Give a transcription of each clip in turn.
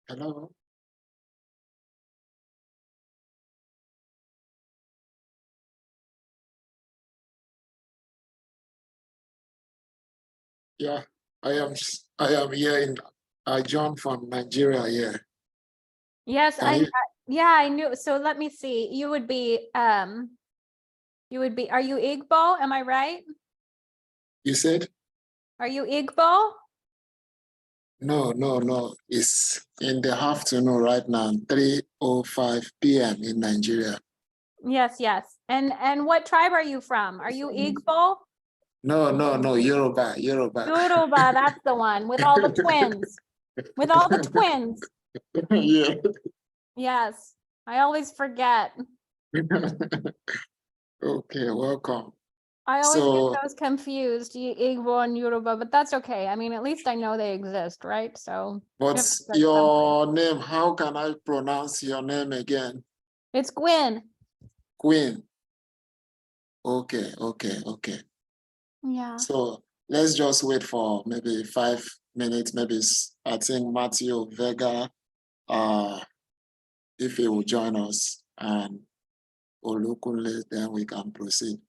Hello. Yeah, I am here in John from Nigeria here. Yes, Can you, yeah, I knew. So let me see. You would be, are you Igbo? Am I right? you said? Are you Igbo? No. It's in the afternoon right now, 3:05 p.m. in Nigeria. Yes. And what tribe are you from? Are you Igbo? No, Yoruba. Yoruba, that's the one with all the twins. With all the twins. Yeah. Yes, I always forget. Okay, welcome. I always So, get those confused, Igbo and Yoruba, but that's okay. I mean, at least I know they exist, right? So what's your name? How can I pronounce your name again? it's Gwyn. Queen. Okay. Yeah. So let's just wait for maybe 5 minutes. Maybe I think Matthew Vega, if he will join us, and Olukunle, then we can proceed.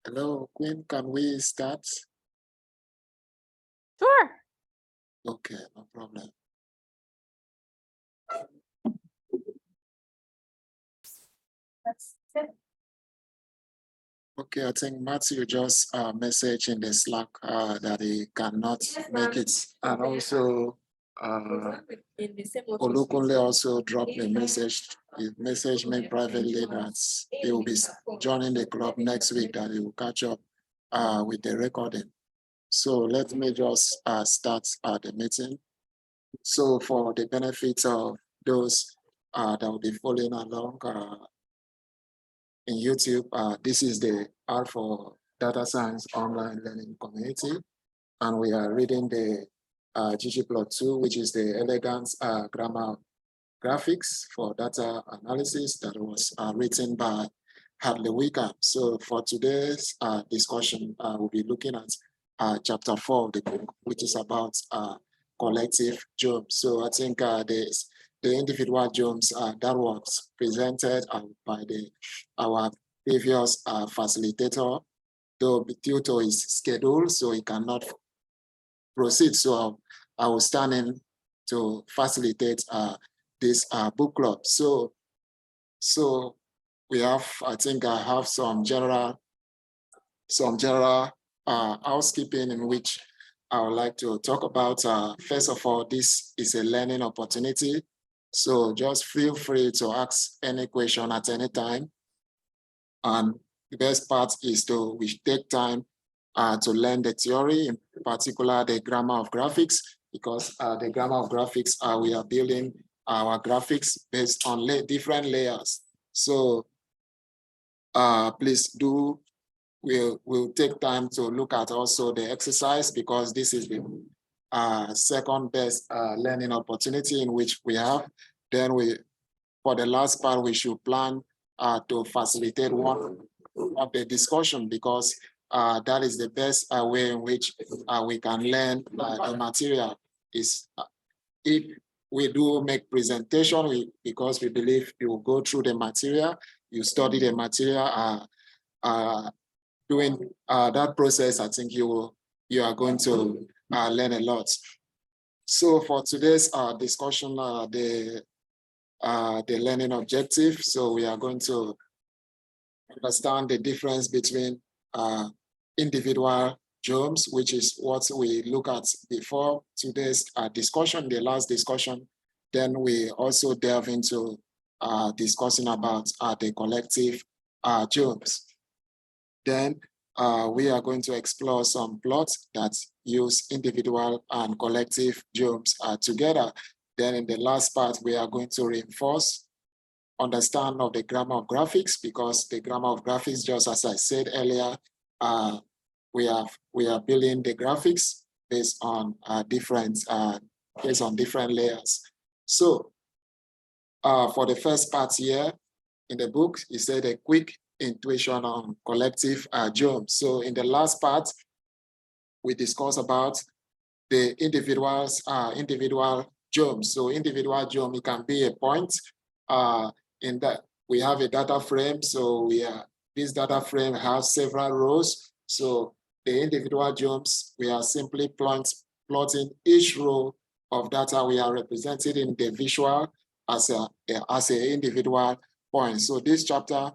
Hello, Queen, can we start? Okay, no problem. Okay, I think Matthew just messaged in the Slack that he cannot make it. And also Olukunle also dropped a message. He messaged me privately that he will be joining the club next week, that he will catch up with the recording. So let me just start the meeting. So for the benefit of those that will be following along in YouTube, this is the R for Data Science Online Learning Community, and we are reading the ggplot2, which is the elegant grammar graphics for data analysis that was written by Hadley Wickham. So for today's discussion, we'll be looking at chapter 4 of the book, which is about collective geoms. So I think the individual geoms that was presented by our previous facilitator, though due to his schedule, so he cannot proceed. So I will stand in to facilitate this book club. So we have, I think I have some general housekeeping in which I would like to talk about. First of all, this is a learning opportunity. So just feel free to ask any question at any time. And the best part is we take time to learn the theory, in particular the grammar of graphics, because the grammar of graphics, we are building our graphics based on different layers. So please do, we'll take time to look at also the exercise, because this is the second best learning opportunity in which we have. Then for the last part, we should plan to facilitate one of the discussion, because that is the best way in which we can learn the material. Is if we do make presentation, because we believe you will go through the material, you study the material, doing that process, I think you are going to learn a lot. So for today's discussion, the learning objective, so we are going to understand the difference between individual geoms, which is what we look at before today's discussion, the last discussion. Then we also delve into discussing about the collective geoms. Then we are going to explore some plots that use individual and collective geoms together. Then in the last part, we are going to reinforce understanding of the grammar of graphics, because the grammar of graphics, just as I said earlier, we are building the graphics based on different layers. So for the first part here in the book, it said a quick intuition on collective geoms. So in the last part, we discussed about the individual geoms. So individual geom, it can be a point in that we have a data frame. So this data frame has several rows. So the individual geoms, we are simply plotting each row of data we are represented in the visual as a individual point. So this chapter,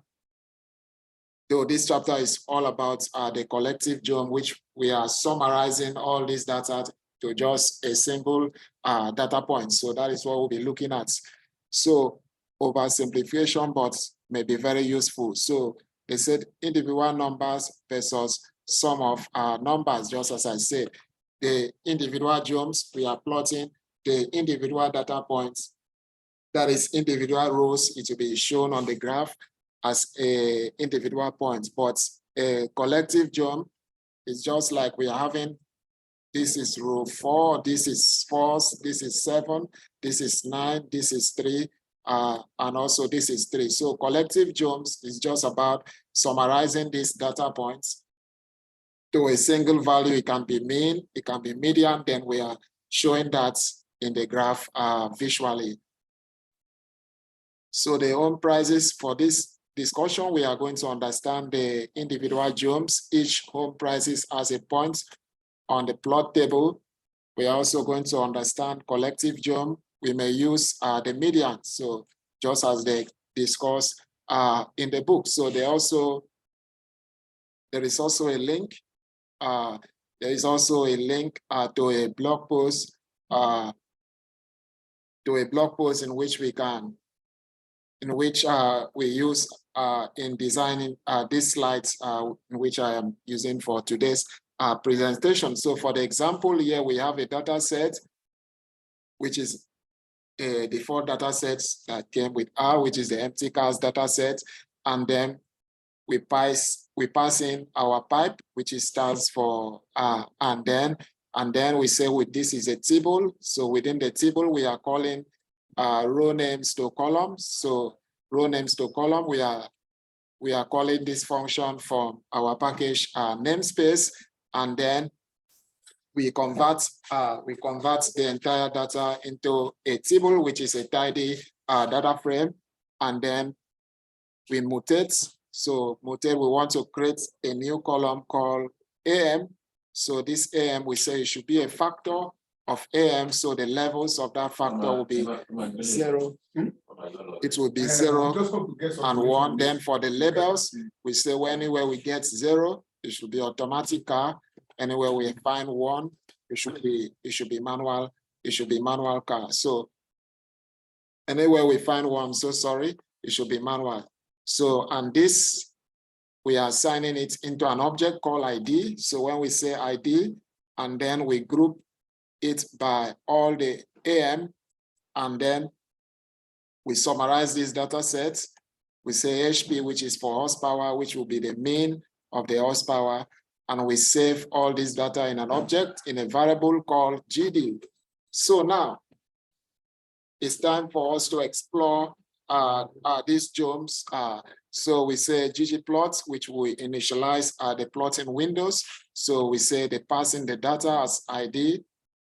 though this chapter is all about the collective geom, which we are summarizing all this data to just a single data point. So that is what we'll be looking at. So oversimplification, but may be very useful. So they said individual numbers versus sum of numbers, just as I said. The individual geoms, we are plotting the individual data points. That is individual rows, it will be shown on the graph as a individual point, but a collective geom is just like we are having, this is row 4, this is 4, this is 7, this is 9, this is 3, and also this is 3. So collective geoms is just about summarizing these data points to a single value. It can be mean, it can be median, then we are showing that in the graph visually. So the home prices for this discussion, we are going to understand the individual geoms. Each home prices as a point on the plot table. We are also going to understand collective geom. We may use the median. So just as they discuss in the book. So there is also a link. There is also a link to a blog post in which we can, we use in designing these slides, in which I am using for today's presentation. So for the example here, we have a data set, which is the default data sets that came with R, which is the empty cars data set. And then we pass in our pipe, which is stands for and then we say with this is a table. So within the table, we are calling row names to columns. So row names to column, we are calling this function from our package namespace, and then we convert the entire data into a table, which is a tidy data frame, and then we mutate. So mutate, we want to create a new column called AM. So this AM, we say it should be a factor of AM. So the levels of that factor will be 0. It will be 0 and 1. Then for the labels, we say anywhere we get 0, it should be automatic car. Anywhere we find 1, it should be manual. It should be manual car. So anywhere we find 1, so sorry, it should be manual. So, and this, we are assigning it into an object called ID. So when we say ID, and then we group it by all the AM, and then we summarize these data sets. We say HP, which is for horsepower, which will be the mean of the horsepower. And we save all this data in an object in a variable called GD. So now it's time for us to explore these geoms. So we say ggplot, which we initialize the plotting windows. So we say the passing the data as ID.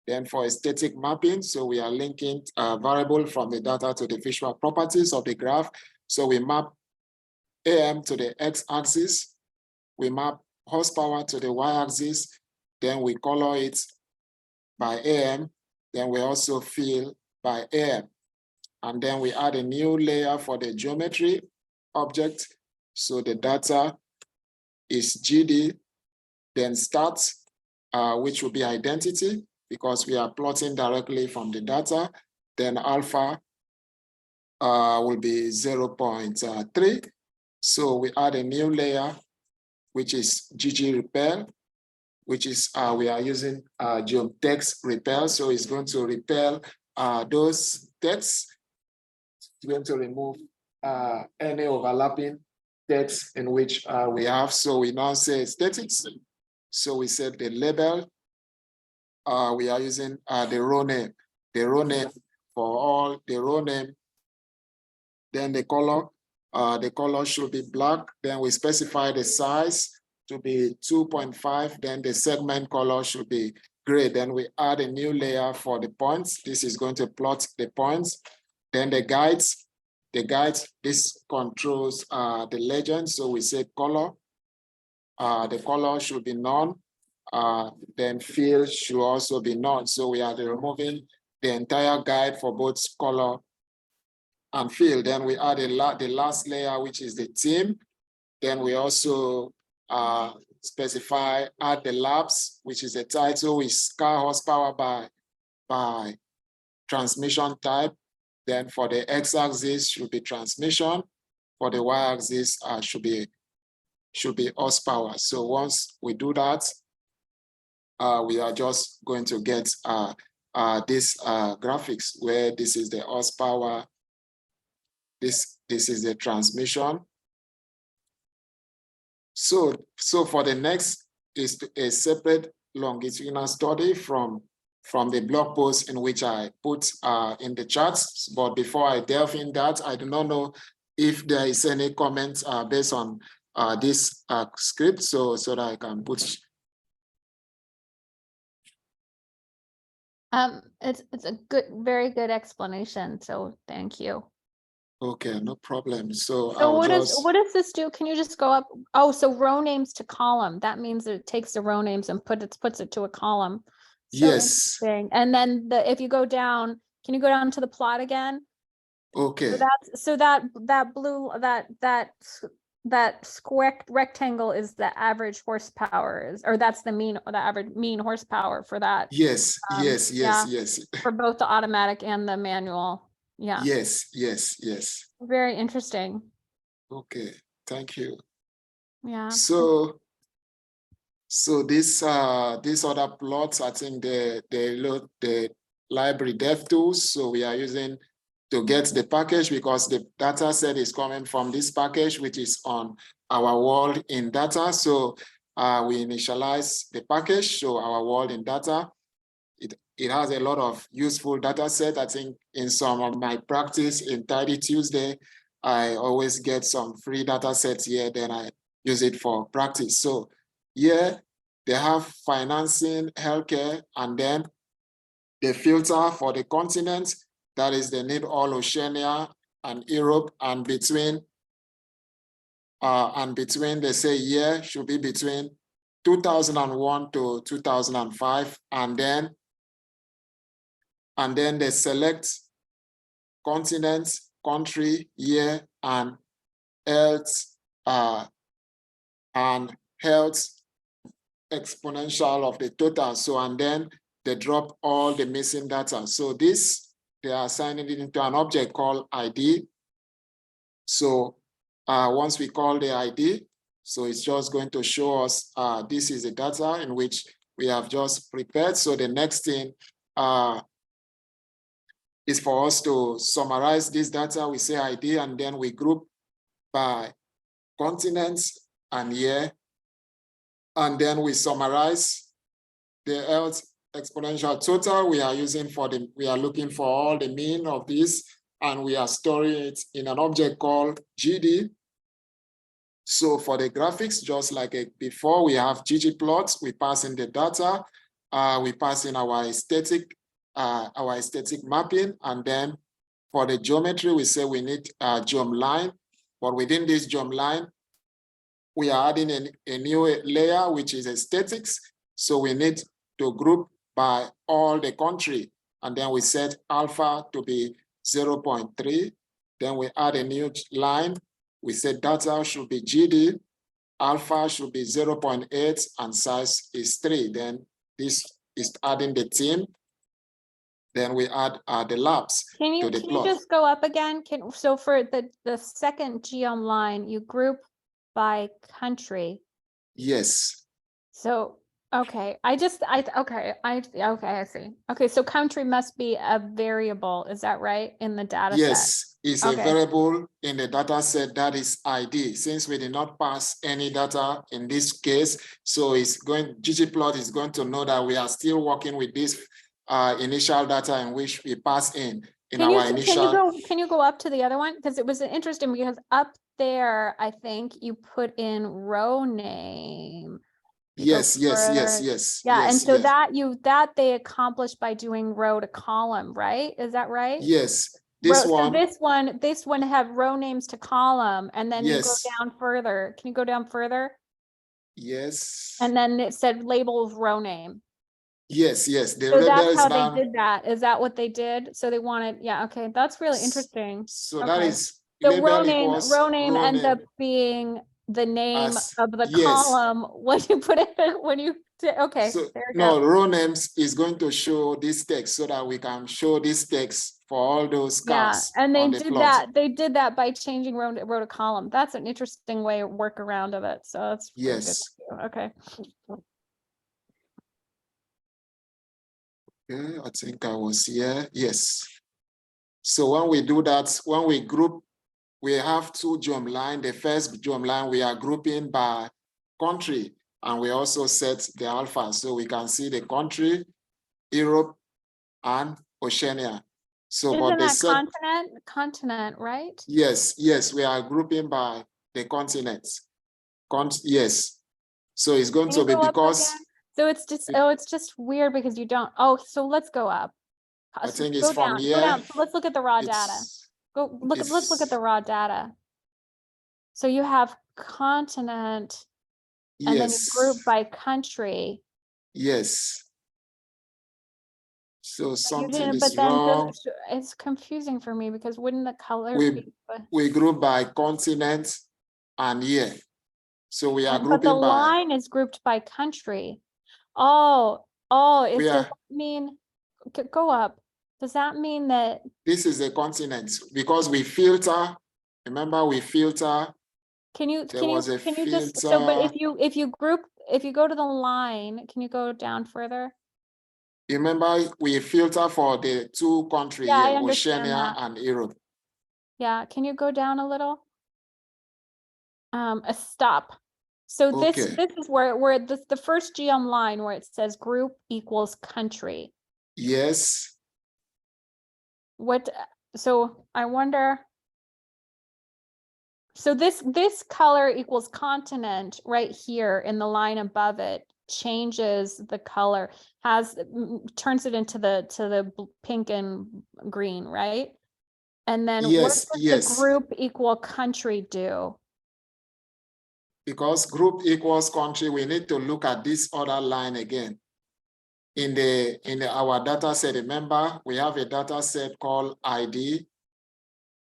Then for a static mapping, so we are linking a variable from the data to the visual properties of the graph. So we map AM to the x-axis. We map horsepower to the y-axis. Then we color it by AM. Then we also fill by AM. And then we add a new layer for the geometry object. So the data is GD, then start, which will be identity, because we are plotting directly from the data. Then alpha will be 0.3. So we add a new layer, which is GG repel, which is we are using geom text repel. So it's going to repel those texts. It's going to remove any overlapping text in which we have. So we now say statics. So we said the label. We are using the row name. The row name for all the row name. Then the color should be black. Then we specify the size to be 2.5. Then the segment color should be gray. Then we add a new layer for the points. This is going to plot the points. Then the guides, this controls the legend. So we say color. The color should be none. Then field should also be none. So we are removing the entire guide for both color and field. Then we add the last layer, which is the theme. Then we also specify add the labs, which is the title, is car horsepower by transmission type. Then for the x-axis should be transmission. For the y-axis should be horsepower. So once we do that, we are just going to get this graphics where this is the horsepower, this is the transmission. So for the next is a separate longitudinal study from the blog post in which I put in the charts. But before I delve in that, I do not know if there is any comments based on this script, so that I can put. It's a very good explanation. So thank you. Okay, no problem. So what does this do? Can you just go up? Oh, so row names to column. That means that it takes the row names and puts it to a column. So Yes. interesting. And then if you go down, can you go down to the plot again? Okay. So that blue, that square rectangle is the average horsepower or that's the average mean horsepower for that. Yes. Yes. Yes. Yeah, Yes. for both the automatic and the manual. Yeah. Yes. Yes. Yes. Very interesting. Okay. Thank you. Yeah. So this other plots, I think they load the library dev tools. So we are using to get the package because the data set is coming from this package, which is on our world in data. So we initialize the package. So our world in data, it has a lot of useful data set. I think in some of my practice in Tidy Tuesday, I always get some free data sets here, then I use it for practice. So yeah, they have financing, healthcare, and then the filter for the continent, that is they need all Oceania and Europe, and between they say year should be between 2001 to 2005, and then they select continent, country, year, and health, exponential of the total. So, and then they drop all the missing data. So this, they are assigning it into an object called ID. So once we call the ID, so it's just going to show us this is the data in which we have just prepared. So the next thing is for us to summarize this data. We say ID, and then we group by continents and year. And then we summarize the health exponential total we are using we are looking for all the mean of this, and we are storing it in an object called GD. So for the graphics, just like before, we have ggplot, we pass in the data, we pass in our aesthetic mapping, and then for the geometry, we say we need a geom line, but within this geom line, we are adding a new layer, which is aesthetics. So we need to group by all the country, and then we set alpha to be 0.3. Then we add a new line. We said data should be GD, alpha should be 0.8, and size is 3. Then this is adding the team. Then we add the labs to the plot. Can you just go up again? So for the second geom line, you group by country. Yes. So okay, I see. Okay, so country must be a variable, is that right, in the data set? Yes, it's a variable in the data set that is ID. Since we did not pass any data in this case, so ggplot is going to know that we are still working with this initial data in which we pass in our initial. Can you go up to the other one? Because it was interesting because up there, I think you put in row name. Yes. Yeah, and so that they accomplished by doing row to column, right? Is that right? Yes. This one have row names to column, and then you go down further. Can you go down further? Yes. And then it said labels row name. Yes. So that's how they did that. Is that what they did? So they wanted, yeah, okay, that's really interesting. So that is the row name ends up being the name of the column when you put it okay. So row names is going to show this text so that we can show this text for all those cars. Yeah, and they did that by changing row to column. That's an interesting way of workaround of it. So that's good. Okay. Okay, I think I was here. Yes. So when we do that, when we group, we have two geom line. The first geom line we are grouping by country, and we also set the alpha so we can see the country, Europe, and Oceania. So isn't that continent, right? Yes, we are grouping by the continents. Yes. So it's going to be because. So it's just weird because you don't. Oh, so let's go up. I think it's from here. Go down. So let's look at the raw data. Let's look at the raw data. So you have continent, and then you group by country. Yes. So You something didn't, is but then wrong. it's confusing for me because wouldn't the color We- be? We group by continent and year. So we are But the grouping by, line is grouped by country. Oh, does are- that mean, go up. Does that mean that, this is a continent because we filter, remember we filter, can you just, so, but filter. if you group, if you go to the line, can you go down further? Remember we filter for the two countries Yeah, I here, understand Oceania that. and Europe. Yeah, can you go down a little? A stop. So this Okay. is where the first geom line where it says group equals country. Yes, What, so I wonder. So this color equals continent right here in the line above it changes the color, turns it into the pink and green, right? And then what yes, does yes. the group equal country do? Because group equals country, we need to look at this other line again. In our data set, remember, we have a data set called ID.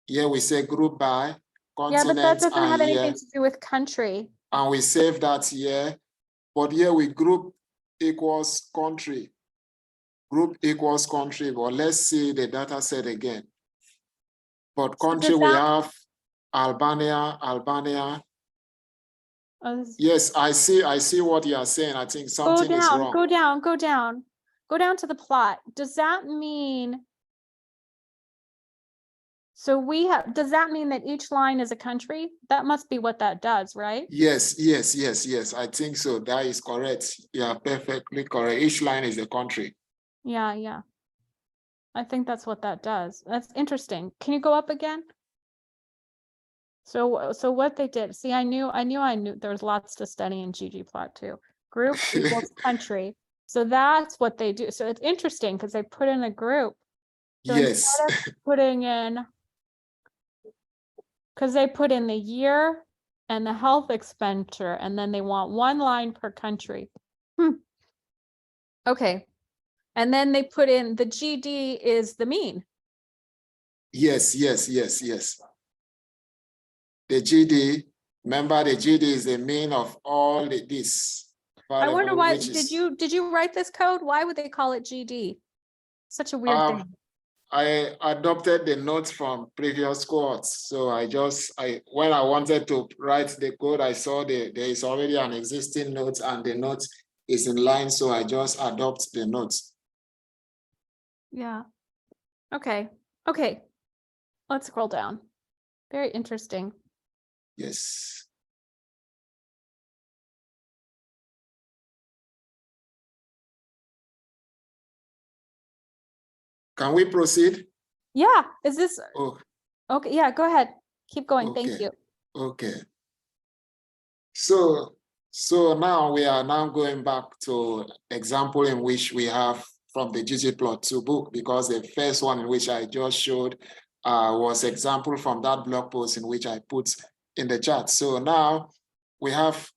Here we say group by Yeah, but that continent doesn't have and year, anything to do with country. and we save that here. But here we group equals country. Group equals country, but let's see the data set again. But So country, does we that- have Albania. Oh, this- Yes, I see what you are saying. I think Go something is down, wrong. go down, go down, go down to the plot. Does that mean? So does that mean that each line is a country? That must be what that does, right? Yes, yes, yes, yes. I think so. That is correct. You are perfectly correct. Each line is a country. Yeah. I think that's what that does. That's interesting. Can you go up again? So what they did, see, I knew there was lots to study in ggplot2. Group equals country. So that's what they do. So it's interesting because they put in a group. So Yes. instead of putting in, because they put in the year and the health expenditure, and then they want one line per country. Okay. And then they put in the GD is the mean. Yes. The GD, remember the GD is the mean of all this. I wonder why, did you write this code? Why would they call it GD? Such a weird thing. I adopted the notes from previous cohorts. So when I wanted to write the code, I saw there is already an existing note and the note is in line. So I just adopt the notes. Yeah. Okay. Let's scroll down. Very interesting. Yes. Can we proceed? Yeah. Is this? Oh. Okay. Yeah. Go ahead. Keep going. Okay. Thank you. Okay. So now we are going back to example in which we have from the ggplot2 book, because the first one in which I just showed was example from that blog post in which I put in the chat. So now we have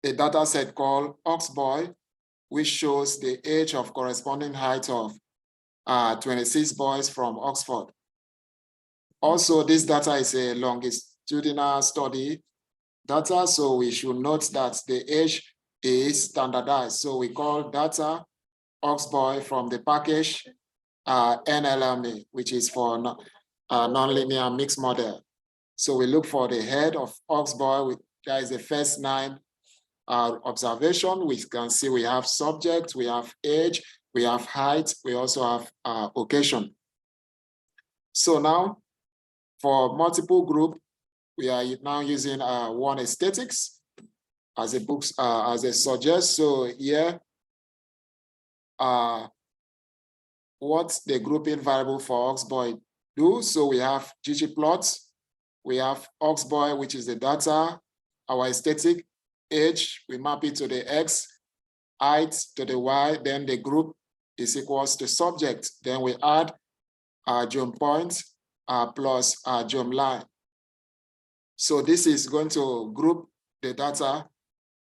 a data set called Oxboy, which shows the age of corresponding height of 26 boys from Oxford. Also, this data is a longitudinal study data, so we should note that the age is standardized. So we call data Oxboy from the package NLMA, which is for nonlinear mixed model. So we look for the head of Oxboy. That is the first 9 observation. We can see we have subject, we have age, we have height, we also have occasion. So now for multiple group, we are now using one aesthetics as a book, as a suggest. So here, what the grouping variable for Oxboy do. So we have ggplot, we have Oxboy, which is the data, our aesthetic, age, we map it to the X, height to the Y, then the group is equals to subject. Then we add geom point plus geom line. So this is going to group the data.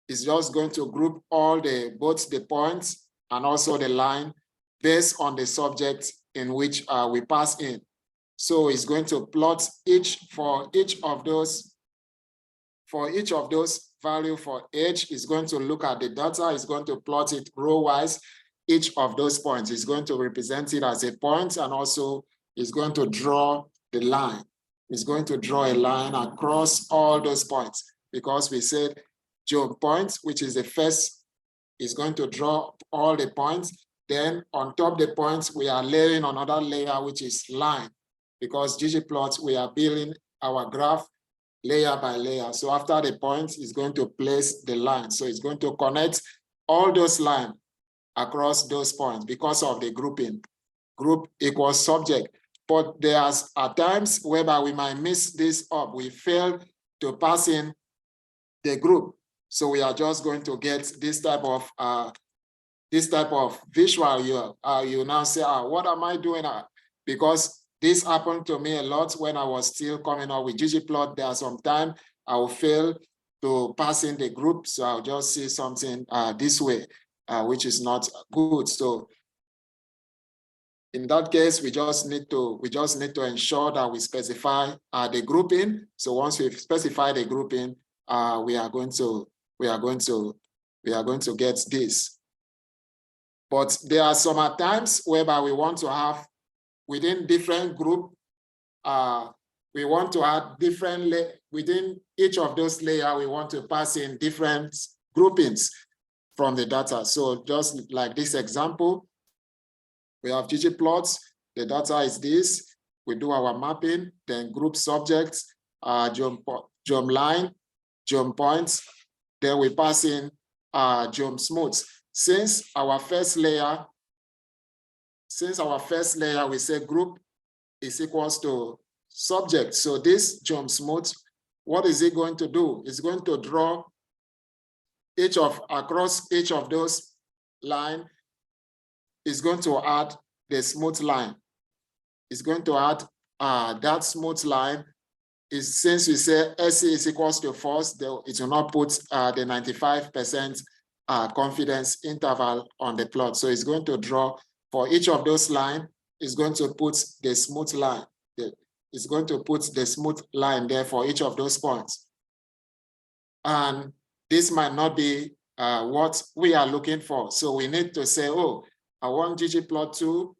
It's just going to group all both the points and also the line based on the subject in which we pass in. So it's going to plot for each of those value for age. Is going to look at the data, is going to plot it row-wise. Each of those points is going to represent it as a point, and also is going to draw the line. It's going to draw a line across all those points, because we said geom point, which is the first, is going to draw all the points. Then on top of the points, we are layering another layer, which is line, because ggplot, we are building our graph layer by layer. So after the point, it's going to place the line. So it's going to connect all those lines across those points because of the grouping. Group equals subject. But there's at times whereby we might miss this up. We fail to pass in the group. So we are just going to get this type of visual. You now say, what am I doing? Because this happened to me a lot when I was still coming up with ggplot. There are some time I will fail to pass in the group. So I'll just see something this way, which is not good. So in that case, we just need to ensure that we specify the grouping. So once we've specified the grouping, we are going to get this. But there are some times whereby we want to have within different group, we want to add different within each of those layers, we want to pass in different groupings from the data. So just like this example, we have ggplots, the data is this, we do our mapping, then group subjects, geom line, geom points, then we pass in geom smooth. Since our first layer, we say group is equals to subject. So this geom smooth, what is it going to do? It's going to draw across each of those lines, is going to add the smooth line. It's going to add that smooth line. Is since we say SC is equals to false, it will not put the 95% confidence interval on the plot. So it's going to draw for each of those lines, it's going to put the smooth line. It's going to put the smooth line there for each of those points. And this might not be what we are looking for. So we need to say, oh, I want ggplot2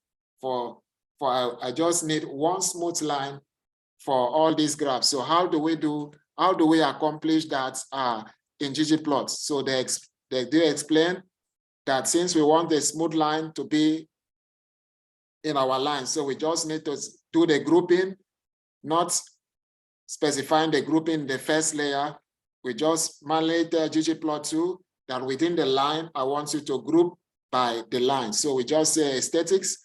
I just need one smooth line for all these graphs. So how do we accomplish that in ggplot? So they explain that since we want the smooth line to be in our line, so we just need to do the grouping, not specifying the grouping in the first layer. We just manually tell ggplot2 that within the line, I want you to group by the line. So we just say aesthetics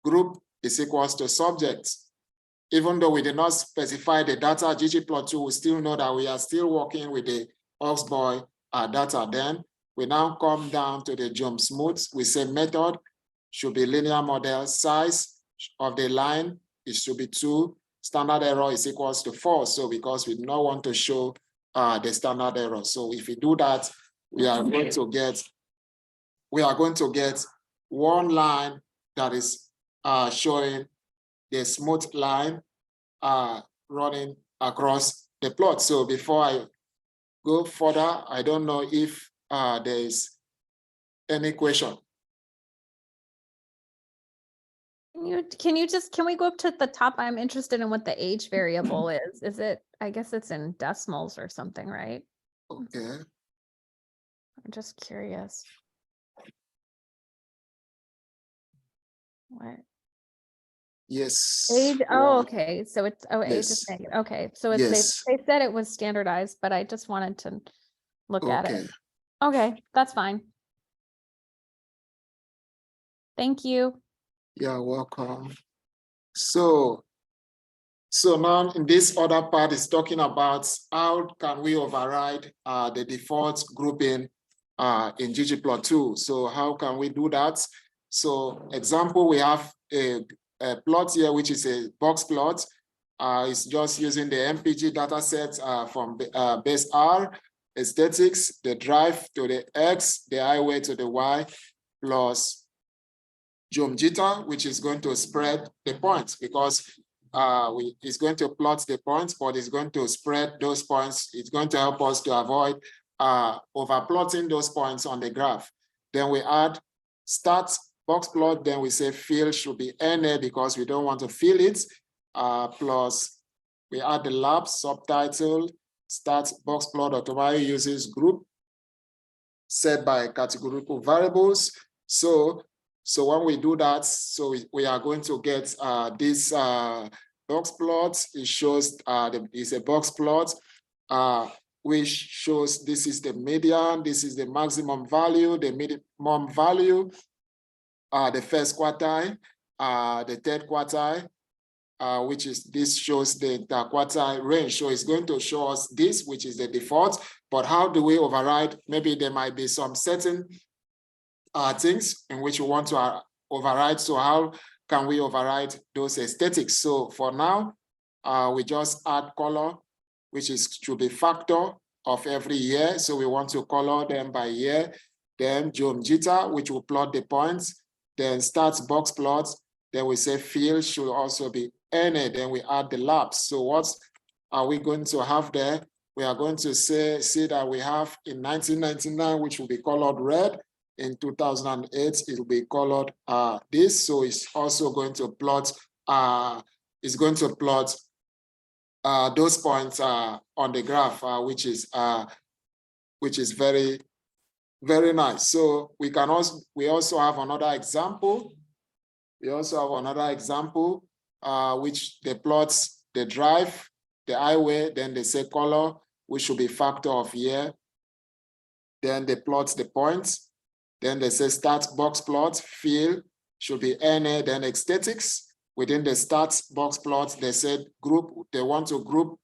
group is equals to subjects. Even though we did not specify the data, ggplot2 will still know that we are still working with the Oxboy data. Then we now come down to the geom smooth. We say method should be linear model, size of the line, it should be 2, standard error is equals to 4. So because we do not want to show the standard error. So if we do that, we are going to get one line that is showing the smooth line running across the plot. So before I go further, I don't know if there is any question. Can we go up to the top? I'm interested in what the age variable is. Is it, I guess it's in decimals or something, right? Okay. I'm just curious. What? Yes. Age, oh, okay. So it's, age is Yes. negative. Okay. So it's, Yes. they said it was standardized, but I just wanted to look at Okay. it. Okay, that's fine. Thank you. You're welcome. So now in this other part is talking about how can we override the default grouping in ggplot2. So how can we do that? So example, we have a plot here, which is a box plot. It's just using the MPG data set from base R, aesthetics, the drive to the X, the highway to the Y, plus geoms, which is going to spread the points because it's going to plot the points, but it's going to spread those points. It's going to help us to avoid overplotting those points on the graph. Then we add start box plot, then we say fill should be NA because we don't want to fill it, plus we add the lab subtitle, start box plot automatically uses group set by categorical variables. So when we do that, so we are going to get this box plot. It shows it's a box plot which shows this is the median, this is the maximum value, the minimum value, the first quartile, the third quartile, which is this shows the quartile range. So it's going to show us this, which is the default. But how do we override? Maybe there might be some certain things in which we want to override. So how can we override those aesthetics? So for now, we just add color, which should be factor of every year. So we want to color them by year. Then geoms, which will plot the points. Then start box plot. Then we say field should also be NA. Then we add the labs. So what are we going to have there? We are going to see that we have in 1999, which will be colored red. In 2008, it will be colored this. So it's also going to plot, those points on the graph, which is very, very nice. So we also have another example. We also have another example, which they plots the drive, the highway, then they say color, which should be factor of year. Then they plot the points. Then they say start box plot, field should be NA, then aesthetics. Within the start box plot, they said group, they want to group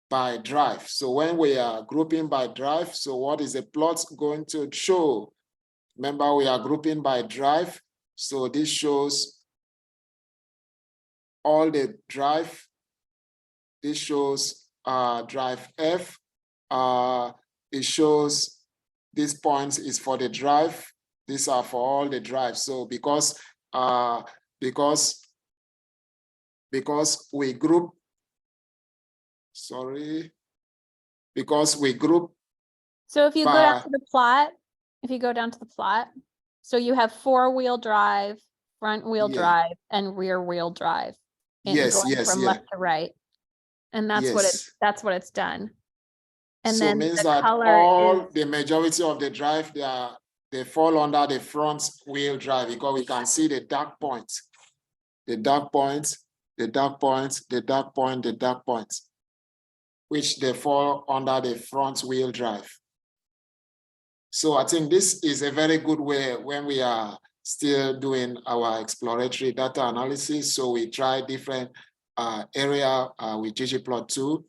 by drive. So when we are grouping by drive, so what is the plot going to show? Remember, we are grouping by drive. So this shows all the drive. This shows drive F. It shows these points is for the drive. These are for all the drives. So because we group, because we group. So if you go down to the plot, so you have four-wheel drive, front-wheel drive, and rear-wheel drive. Yes, from left to right. And that's what it's done. And so then means the that color the majority of the drive, they fall under the front wheel drive because we can see the dark points, the dark points, the dark points, the dark point, the dark points, which they fall under the front wheel drive. So I think this is a very good way when we are still doing our exploratory data analysis. So we try different area with ggplot2.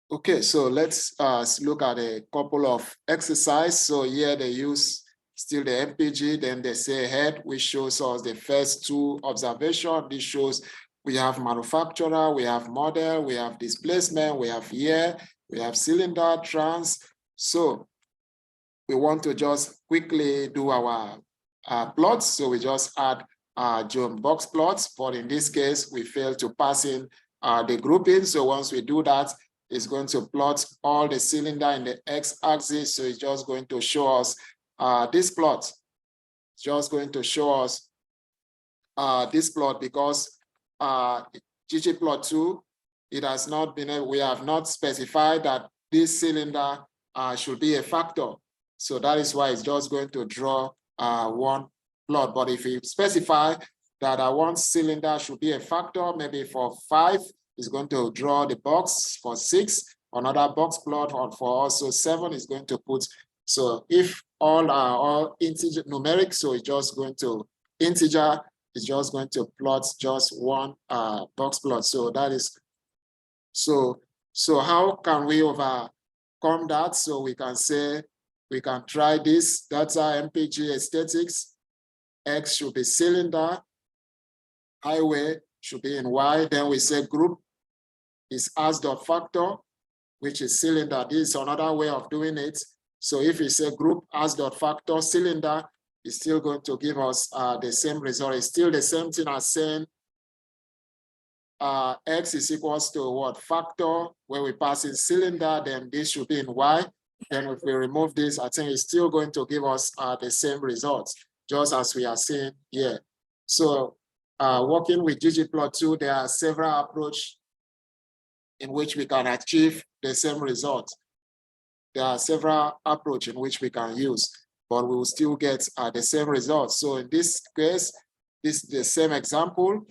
Okay, so let's look at a couple of exercises. So here they use still the MPG, then they say head, which shows us the first two observations. This shows we have manufacturer, we have model, we have displacement, we have year, we have cylinder, trans. So we want to just quickly do our plots. So we just add geom box plots, but in this case, we failed to pass in the grouping. So once we do that, it's going to plot all the cylinder in the x-axis. So it's just going to show us this plot. It's just going to show us this plot because ggplot2, it has not been, we have not specified that this cylinder should be a factor. So that is why it's just going to draw one plot. But if you specify that one cylinder should be a factor, maybe for 5, is going to draw the box. For 6, another box plot, or for also 7 is going to put. So if all are all integer numeric, so it's just going to integer, it's just going to plot just one box plot. So that is, so how can we overcome that? So we can say, we can try this data MPG aesthetics. X should be cylinder, highway should be in Y. Then we say group is as dot factor. which is cylinder. This is another way of doing it. So if we say group as.factor cylinder, it's still going to give us the same result. It's still the same thing as saying X is equals to what? Factor. When we pass in cylinder, then this should be in Y. Then if we remove this, I think it's still going to give us the same results, just as we are seeing here. So working with ggplot2, there are several approaches in which we can achieve the same result. There are several approaches in which we can use, but we will still get the same results. So in this case, this is the same example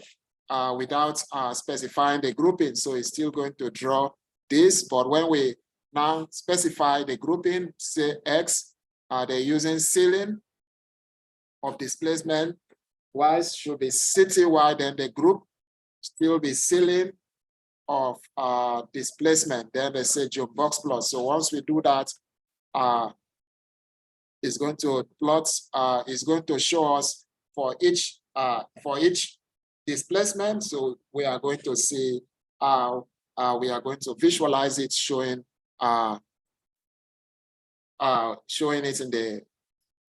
without specifying the grouping. So it's still going to draw this, but when we now specify the grouping, say X, they're using ceiling of displacement, Y should be city-wide, then the group still be ceiling of displacement, then they say geom box plot. So once we do that, it's going to plot, it's going to show us for each displacement. So we are going to see how we are going to visualize it showing it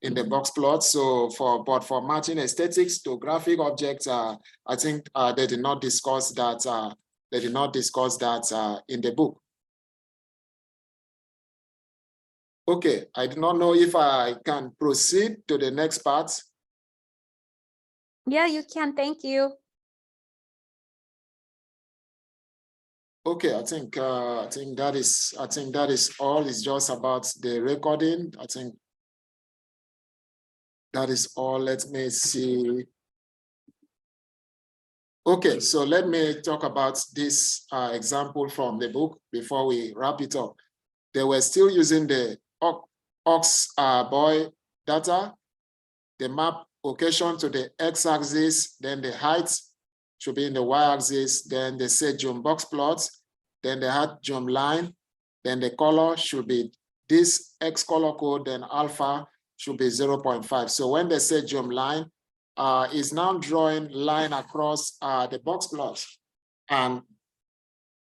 in the box plot. So for matching aesthetics to graphic objects, I think they did not discuss that. They did not discuss that in the book. Okay, I do not know if I can proceed to the next part. Yeah, you can. Thank you. Okay, I think that is all. It's just about the recording. I think that is all. Let me see. Okay, so let me talk about this example from the book before we wrap it up. They were still using the boy data. The map location to the x-axis, then the height should be in the y-axis, then they say geom box plot, then they had geom line, then the color should be this X color code, then alpha should be 0.5. So when they say geom line, is now drawing line across the box plot. And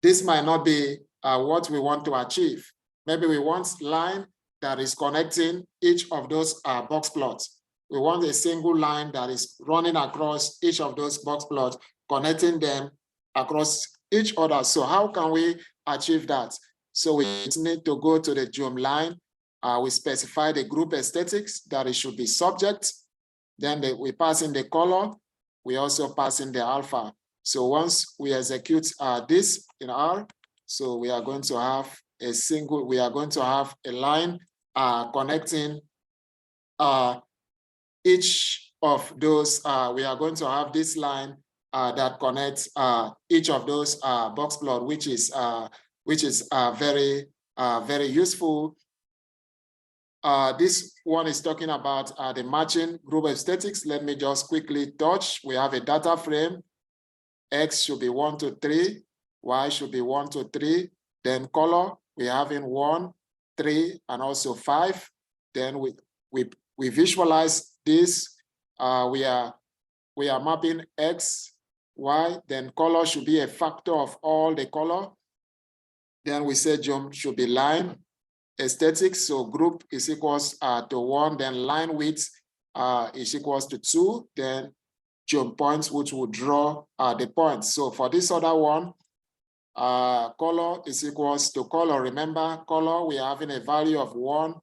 this might not be what we want to achieve. Maybe we want line that is connecting each of those box plots. We want a single line that is running across each of those box plots, connecting them across each other. So how can we achieve that? So we need to go to the geom line. We specify the group aesthetics that it should be subject. Then we pass in the color. We also pass in the alpha. So once we execute this in R, so we are going to have a line connecting each of those. We are going to have this line that connects each of those box plot, which is very useful. This one is talking about the matching group aesthetics. Let me just quickly touch. We have a data frame. X should be 1 to 3. Y should be 1 to 3. Then color, we have in 1, 3, and also 5. Then we visualize this. We are mapping X, Y. Then color should be a factor of all the color. Then we say geom should be line. Aesthetics, so group is equals to 1, then line width is equals to 2, then geom points, which will draw the points. So for this other one, color is equals to color. Remember, color, we are having a value of 1,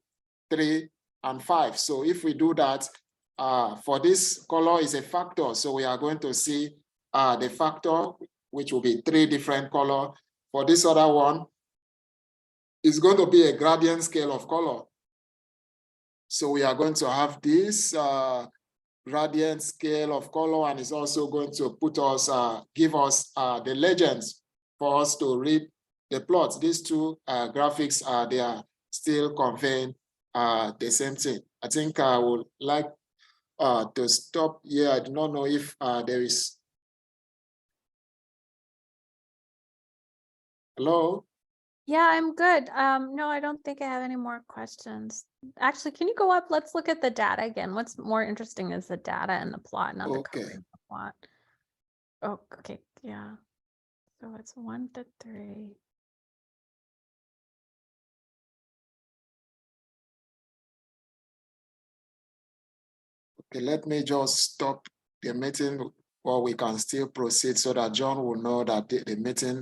3, and 5. So if we do that, for this color is a factor. So we are going to see the factor, which will be 3 different color. For this other one, it's going to be a gradient scale of color. So we are going to have this gradient scale of color, and it's also going to put us, give us the legends for us to read the plots. These two graphics, they are still conveying the same thing. I think I would like to stop here. I do not know if there is. Hello? Yeah, I'm good. No, I don't think I have any more questions. Actually, can you go up? Let's look at the data again. What's more interesting is the data and the plot, not the coloring of the plot. Oh, okay, yeah. So it's 1 to 3. Okay, let me just stop the meeting, or we can still proceed so that John will know that the meeting